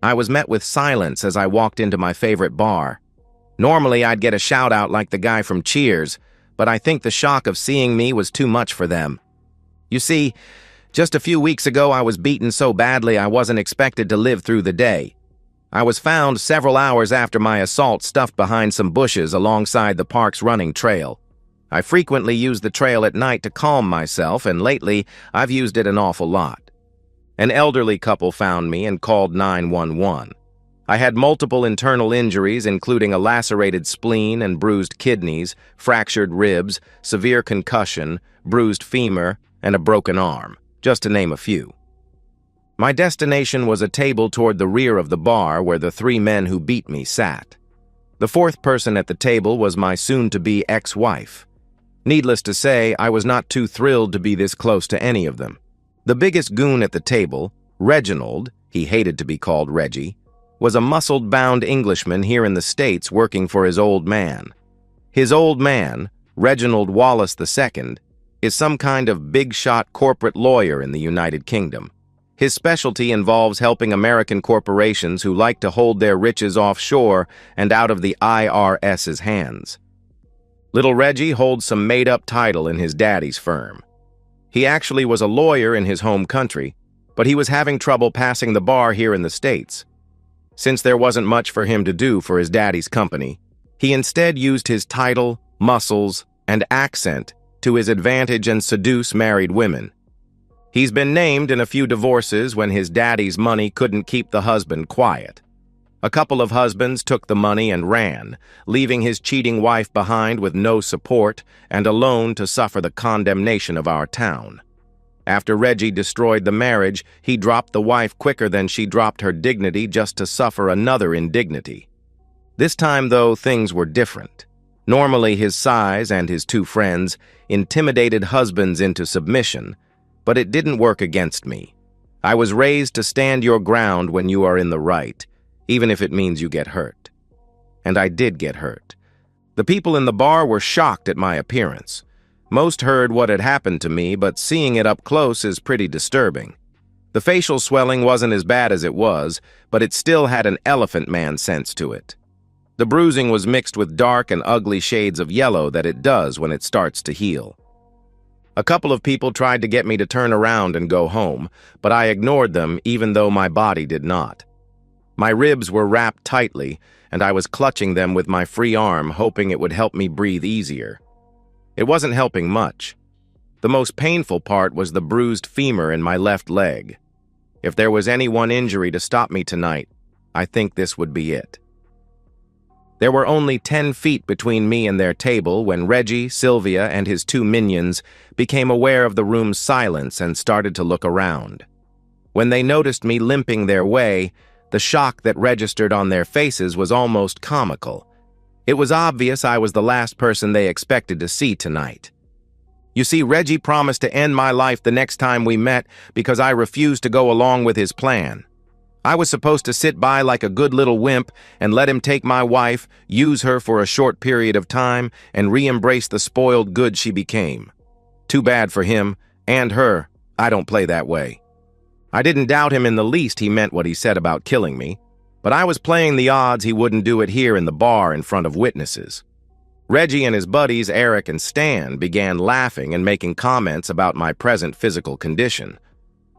I was met with silence as I walked into my favorite bar. Normally, I'd get a shout-out like the guy from Cheers, but I think the shock of seeing me was too much for them. You see, just a few weeks ago I was beaten so badly I wasn't expected to live through the day. I was found several hours after my assault stuffed behind some bushes alongside the park's running trail. I frequently use the trail at night to calm myself, and lately I've used it an awful lot. An elderly couple found me and called 911. I had multiple internal injuries, including a lacerated spleen and bruised kidneys, fractured ribs, severe concussion, bruised femur, and a broken arm, just to name a few. My destination was a table toward the rear of the bar where the 3 men who beat me sat. The 4th person at the table was my soon-to-be ex-wife. Needless to say, I was not too thrilled to be this close to any of them. The biggest goon at the table, Reginald, he hated to be called Reggie, was a muscled-bound Englishman here in the States working for his old man. His old man, Reginald Wallace II, is some kind of big-shot corporate lawyer in the United Kingdom. His specialty involves helping American corporations who like to hold their riches offshore and out of the IRS's hands. Little Reggie holds some made-up title in his daddy's firm. He actually was a lawyer in his home country, but he was having trouble passing the bar here in the States. Since there wasn't much for him to do for his daddy's company, he instead used his title, muscles, and accent to his advantage and seduce married women. He's been named in a few divorces when his daddy's money couldn't keep the husband quiet. A couple of husbands took the money and ran, leaving his cheating wife behind with no support and alone to suffer the condemnation of our town. After Reggie destroyed the marriage, he dropped the wife quicker than she dropped her dignity just to suffer another indignity. This time, though, things were different. Normally, his size and his 2 friends intimidated husbands into submission, but it didn't work against me. I was raised to stand your ground when you are in the right, even if it means you get hurt. And I did get hurt. The people in the bar were shocked at my appearance. Most heard what had happened to me, but seeing it up close is pretty disturbing. The facial swelling wasn't as bad as it was, but it still had an elephant man sense to it. The bruising was mixed with dark and ugly shades of yellow that it does when it starts to heal. A couple of people tried to get me to turn around and go home, but I ignored them even though my body did not. My ribs were wrapped tightly, and I was clutching them with my free arm, hoping it would help me breathe easier. It wasn't helping much. The most painful part was the bruised femur in my left leg. If there was any one injury to stop me tonight, I think this would be it. There were only 10 feet between me and their table when Reggie, Sylvia, and his 2 minions became aware of the room's silence and started to look around. When they noticed me limping their way, the shock that registered on their faces was almost comical. It was obvious I was the last person they expected to see tonight. You see, Reggie promised to end my life the next time we met because I refused to go along with his plan. I was supposed to sit by like a good little wimp and let him take my wife, use her for a short period of time, and re-embrace the spoiled good she became. Too bad for him and her. I don't play that way. I didn't doubt him in the least he meant what he said about killing me, but I was playing the odds he wouldn't do it here in the bar in front of witnesses. Reggie and his buddies, Eric and Stan, began laughing and making comments about my present physical condition.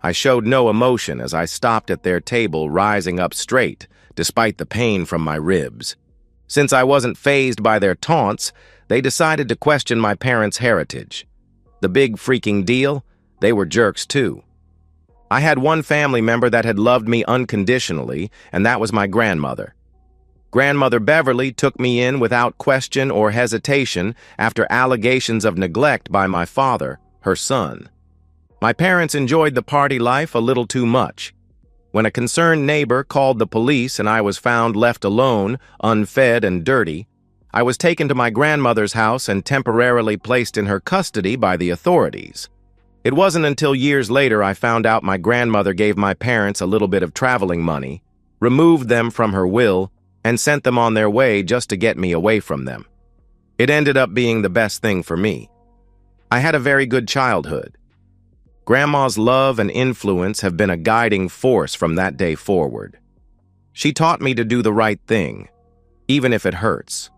I showed no emotion as I stopped at their table, rising up straight, despite the pain from my ribs. Since I wasn't fazed by their taunts, they decided to question my parents' heritage. The big freaking deal? They were jerks too. I had one family member that had loved me unconditionally, and that was my grandmother. Grandmother Beverly took me in without question or hesitation after allegations of neglect by my father, her son. My parents enjoyed the party life a little too much. When a concerned neighbor called the police and I was found left alone, unfed and dirty, I was taken to my grandmother's house and temporarily placed in her custody by the authorities. It wasn't until years later I found out my grandmother gave my parents a little bit of traveling money, removed them from her will, and sent them on their way just to get me away from them. It ended up being the best thing for me. I had a very good childhood. Grandma's love and influence have been a guiding force from that day forward. She taught me to do the right thing, even if it hurts,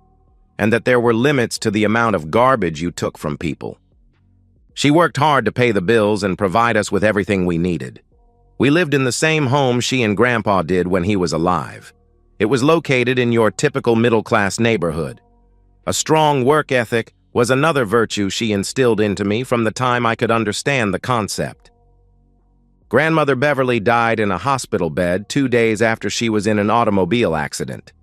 and that there were limits to the amount of garbage you took from people. She worked hard to pay the bills and provide us with everything we needed. We lived in the same home she and Grandpa did when he was alive. It was located in your typical middle-class neighborhood. A strong work ethic was another virtue she instilled into me from the time I could understand the concept. Grandmother Beverly died in a hospital bed 2 days after she was in an automobile accident.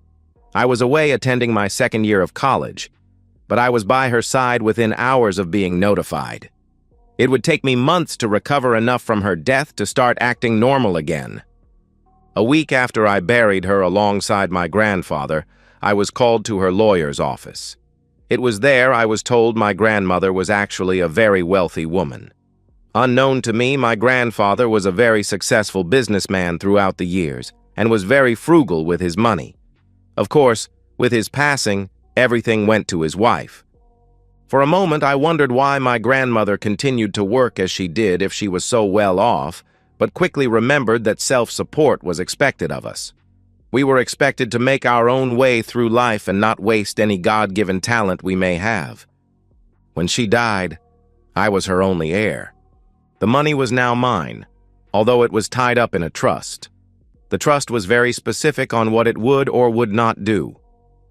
I was away attending my second year of college, but I was by her side within hours of being notified. It would take me months to recover enough from her death to start acting normal again. A week after I buried her alongside my grandfather, I was called to her lawyer's office. It was there I was told my grandmother was actually a very wealthy woman. Unknown to me, my grandfather was a very successful businessman throughout the years and was very frugal with his money. Of course, with his passing, everything went to his wife. For a moment, I wondered why my grandmother continued to work as she did if she was so well off, but quickly remembered that self-support was expected of us. We were expected to make our own way through life and not waste any God-given talent we may have. When she died, I was her only heir. The money was now mine, although it was tied up in a trust. The trust was very specific on what it would or would not do.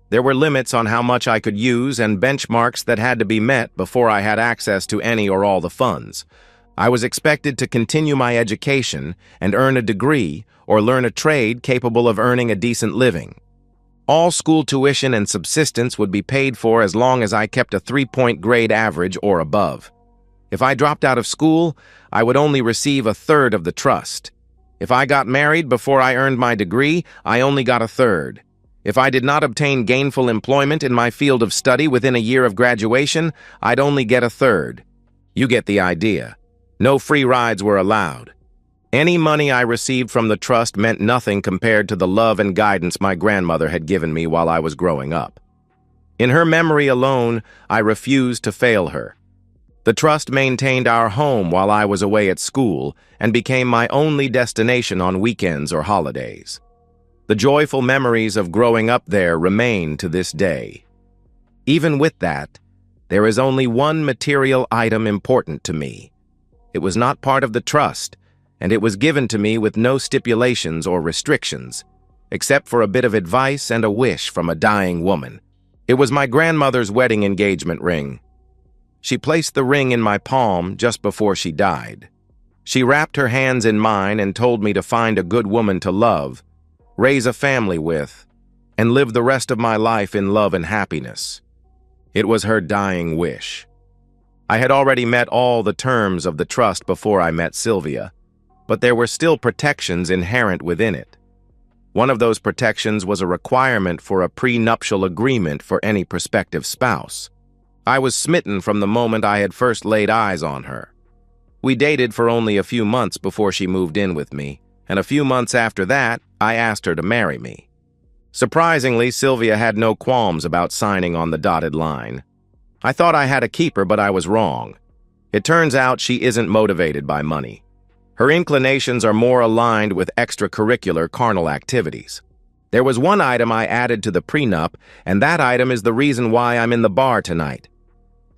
There were limits on how much I could use and benchmarks that had to be met before I had access to any or all the funds. I was expected to continue my education and earn a degree or learn a trade capable of earning a decent living. All school tuition and subsistence would be paid for as long as I kept a 3-point grade average or above. If I dropped out of school, I would only receive a third of the trust. If I got married before I earned my degree, I only got a third. If I did not obtain gainful employment in my field of study within a year of graduation, I'd only get a third. You get the idea. No free rides were allowed. Any money I received from the trust meant nothing compared to the love and guidance my grandmother had given me while I was growing up. In her memory alone, I refused to fail her. The trust maintained our home while I was away at school and became my only destination on weekends or holidays. The joyful memories of growing up there remain to this day. Even with that, there is only one material item important to me. It was not part of the trust, and it was given to me with no stipulations or restrictions, except for a bit of advice and a wish from a dying woman. It was my grandmother's wedding engagement ring. She placed the ring in my palm just before she died. She wrapped her hands in mine and told me to find a good woman to love, raise a family with, and live the rest of my life in love and happiness. It was her dying wish. I had already met all the terms of the trust before I met Sylvia, but there were still protections inherent within it. One of those protections was a requirement for a prenuptial agreement for any prospective spouse. I was smitten from the moment I had first laid eyes on her. We dated for only a few months before she moved in with me, and a few months after that, I asked her to marry me. Surprisingly, Sylvia had no qualms about signing on the dotted line. I thought I had a keeper, but I was wrong. It turns out she isn't motivated by money. Her inclinations are more aligned with extracurricular carnal activities. There was one item I added to the prenup, and that item is the reason why I'm in the bar tonight.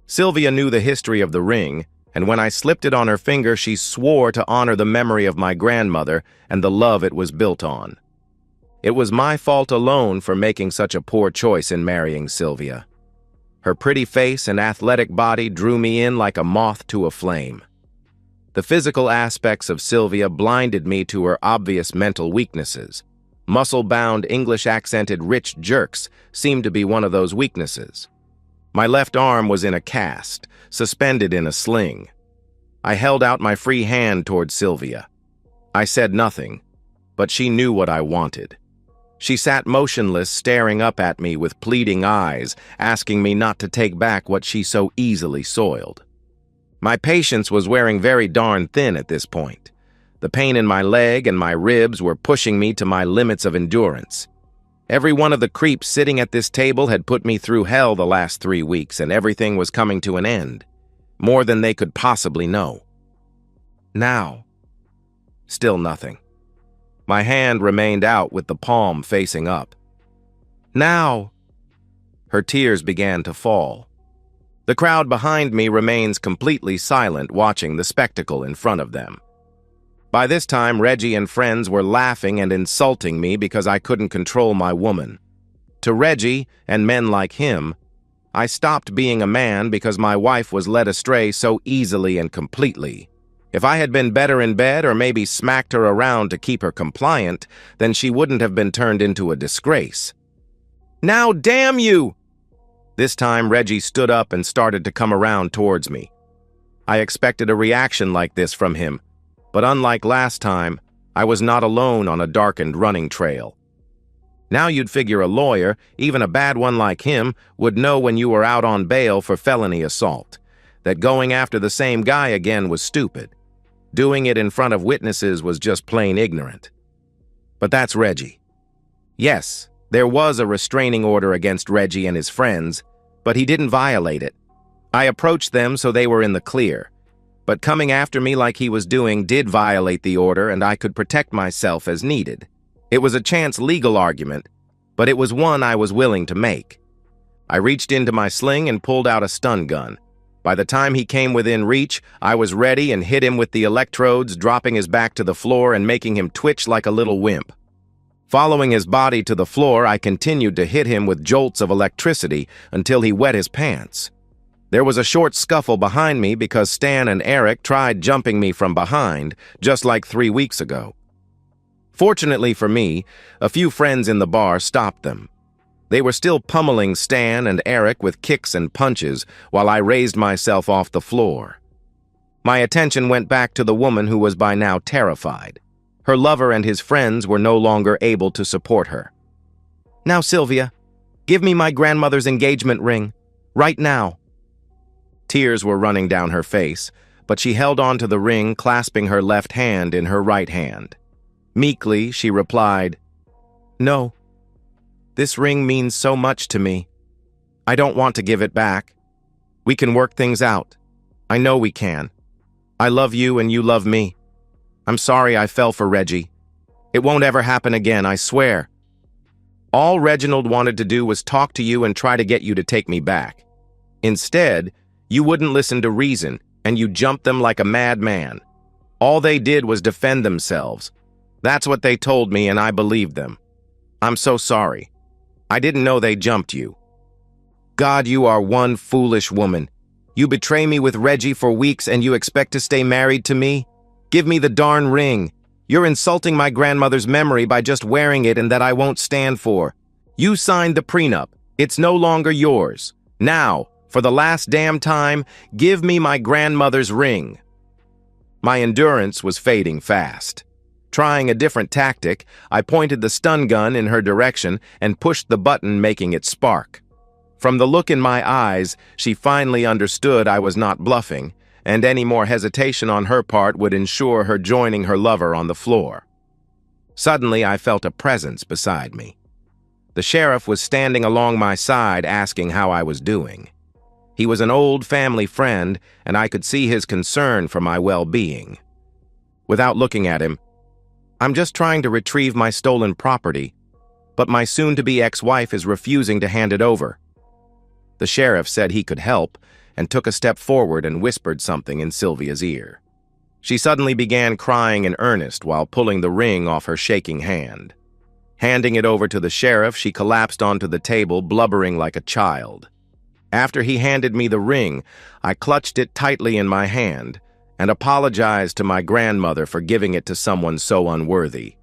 Sylvia knew the history of the ring, and when I slipped it on her finger, she swore to honor the memory of my grandmother and the love it was built on. It was my fault alone for making such a poor choice in marrying Sylvia. Her pretty face and athletic body drew me in like a moth to a flame. The physical aspects of Sylvia blinded me to her obvious mental weaknesses. Muscle-bound, English-accented rich jerks seemed to be one of those weaknesses. My left arm was in a cast, suspended in a sling. I held out my free hand toward Sylvia. I said nothing, but she knew what I wanted. She sat motionless, staring up at me with pleading eyes, asking me not to take back what she so easily soiled. My patience was wearing very darn thin at this point. The pain in my leg and my ribs were pushing me to my limits of endurance. Every one of the creeps sitting at this table had put me through hell the last 3 weeks, and everything was coming to an end. More than they could possibly know. Now, still nothing. My hand remained out with the palm facing up. "Now!" Her tears began to fall. The crowd behind me remains completely silent, watching the spectacle in front of them. By this time, Reggie and friends were laughing and insulting me because I couldn't control my woman. To Reggie, and men like him, I stopped being a man because my wife was led astray so easily and completely. If I had been better in bed or maybe smacked her around to keep her compliant, then she wouldn't have been turned into a disgrace. "Now, damn you!" This time, Reggie stood up and started to come around towards me. I expected a reaction like this from him, but unlike last time, I was not alone on a darkened running trail. Now you'd figure a lawyer, even a bad one like him, would know when you were out on bail for felony assault, that going after the same guy again was stupid. Doing it in front of witnesses was just plain ignorant. But that's Reggie. Yes, there was a restraining order against Reggie and his friends, but he didn't violate it. I approached them so they were in the clear. But coming after me like he was doing did violate the order, and I could protect myself as needed. It was a chance legal argument, but it was one I was willing to make. I reached into my sling and pulled out a stun gun. By the time he came within reach, I was ready and hit him with the electrodes, dropping his back to the floor and making him twitch like a little wimp. Following his body to the floor, I continued to hit him with jolts of electricity until he wet his pants. There was a short scuffle behind me because Stan and Eric tried jumping me from behind, just like 3 weeks ago. Fortunately for me, a few friends in the bar stopped them. They were still pummeling Stan and Eric with kicks and punches while I raised myself off the floor. My attention went back to the woman who was by now terrified. Her lover and his friends were no longer able to support her. "Now, Sylvia, give me my grandmother's engagement ring. Right now." Tears were running down her face, but she held on to the ring, clasping her left hand in her right hand. Meekly, she replied, "No. This ring means so much to me. I don't want to give it back. We can work things out. I know we can. I love you and you love me. I'm sorry I fell for Reggie. It won't ever happen again, I swear. All Reginald wanted to do was talk to you and try to get you to take me back. Instead, you wouldn't listen to reason, and you jumped them like a madman. All they did was defend themselves. That's what they told me, and I believed them. I'm so sorry. I didn't know they jumped you. God, you are one foolish woman. You betray me with Reggie for weeks and you expect to stay married to me? Give me the darn ring. You're insulting my grandmother's memory by just wearing it, and that I won't stand for. You signed the prenup. It's no longer yours. Now, for the last damn time, give me my grandmother's ring. My endurance was fading fast. Trying a different tactic, I pointed the stun gun in her direction and pushed the button, making it spark. From the look in my eyes, she finally understood I was not bluffing, and any more hesitation on her part would ensure her joining her lover on the floor. Suddenly, I felt a presence beside me. The sheriff was standing along my side, asking how I was doing. He was an old family friend, and I could see his concern for my well-being. Without looking at him, "I'm just trying to retrieve my stolen property, but my soon-to-be ex-wife is refusing to hand it over." The sheriff said he could help and took a step forward and whispered something in Sylvia's ear. She suddenly began crying in earnest while pulling the ring off her shaking hand. Handing it over to the sheriff, she collapsed onto the table, blubbering like a child. After he handed me the ring, I clutched it tightly in my hand and apologized to my grandmother for giving it to someone so unworthy.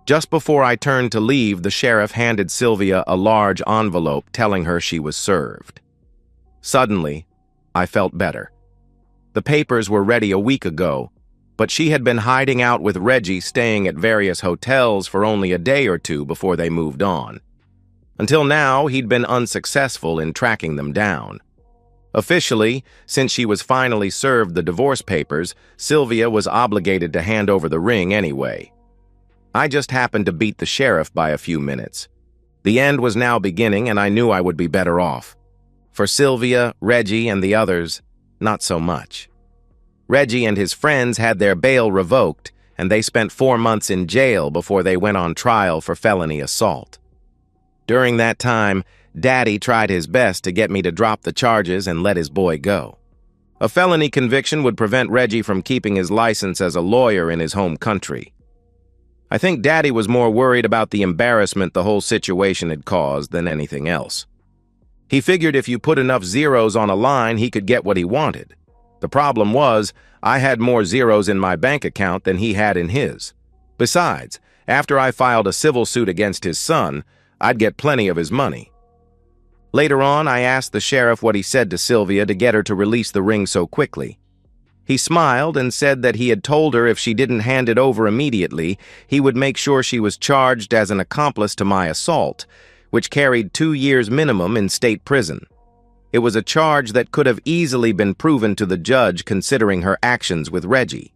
Just before I turned to leave, the sheriff handed Sylvia a large envelope telling her she was served. Suddenly, I felt better. The papers were ready a week ago, but she had been hiding out with Reggie, staying at various hotels for only a day or two before they moved on. Until now, he'd been unsuccessful in tracking them down. Officially, since she was finally served the divorce papers, Sylvia was obligated to hand over the ring anyway. I just happened to beat the sheriff by a few minutes. The end was now beginning, and I knew I would be better off. For Sylvia, Reggie, and the others, not so much. Reggie and his friends had their bail revoked, and they spent 4 months in jail before they went on trial for felony assault. During that time, Daddy tried his best to get me to drop the charges and let his boy go. A felony conviction would prevent Reggie from keeping his license as a lawyer in his home country. I think Daddy was more worried about the embarrassment the whole situation had caused than anything else. He figured if you put enough zeros on a line, he could get what he wanted. The problem was, I had more zeros in my bank account than he had in his. Besides, after I filed a civil suit against his son, I'd get plenty of his money. Later on, I asked the sheriff what he said to Sylvia to get her to release the ring so quickly. He smiled and said that he had told her if she didn't hand it over immediately, he would make sure she was charged as an accomplice to my assault, which carried 2 years minimum in state prison. It was a charge that could have easily been proven to the judge considering her actions with Reggie.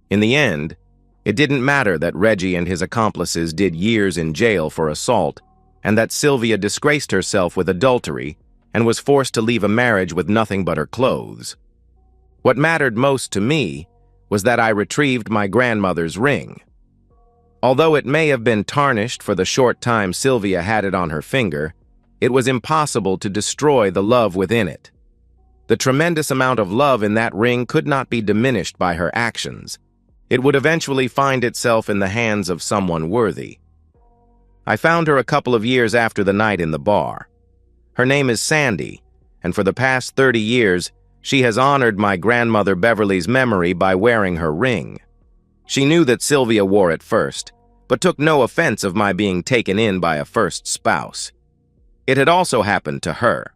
In the end, it didn't matter that Reggie and his accomplices did years in jail for assault, and that Sylvia disgraced herself with adultery and was forced to leave a marriage with nothing but her clothes. What mattered most to me was that I retrieved my grandmother's ring. Although it may have been tarnished for the short time Sylvia had it on her finger, it was impossible to destroy the love within it. The tremendous amount of love in that ring could not be diminished by her actions. It would eventually find itself in the hands of someone worthy. I found her a couple of years after the night in the bar. Her name is Sandy, and for the past 30 years, she has honored my grandmother Beverly's memory by wearing her ring. She knew that Sylvia wore it first, but took no offense of my being taken in by a first spouse. It had also happened to her.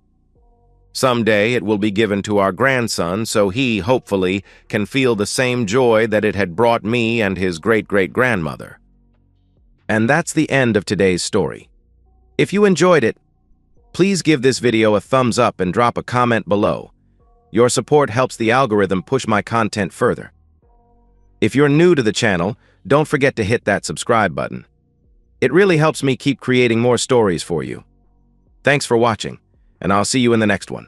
Someday it will be given to our grandson so he, hopefully, can feel the same joy that it had brought me and his great-great-grandmother. And that's the end of today's story. If you enjoyed it, please give this video a thumbs up and drop a comment below. Your support helps the algorithm push my content further. If you're new to the channel, don't forget to hit that subscribe button. It really helps me keep creating more stories for you. Thanks for watching, and I'll see you in the next one.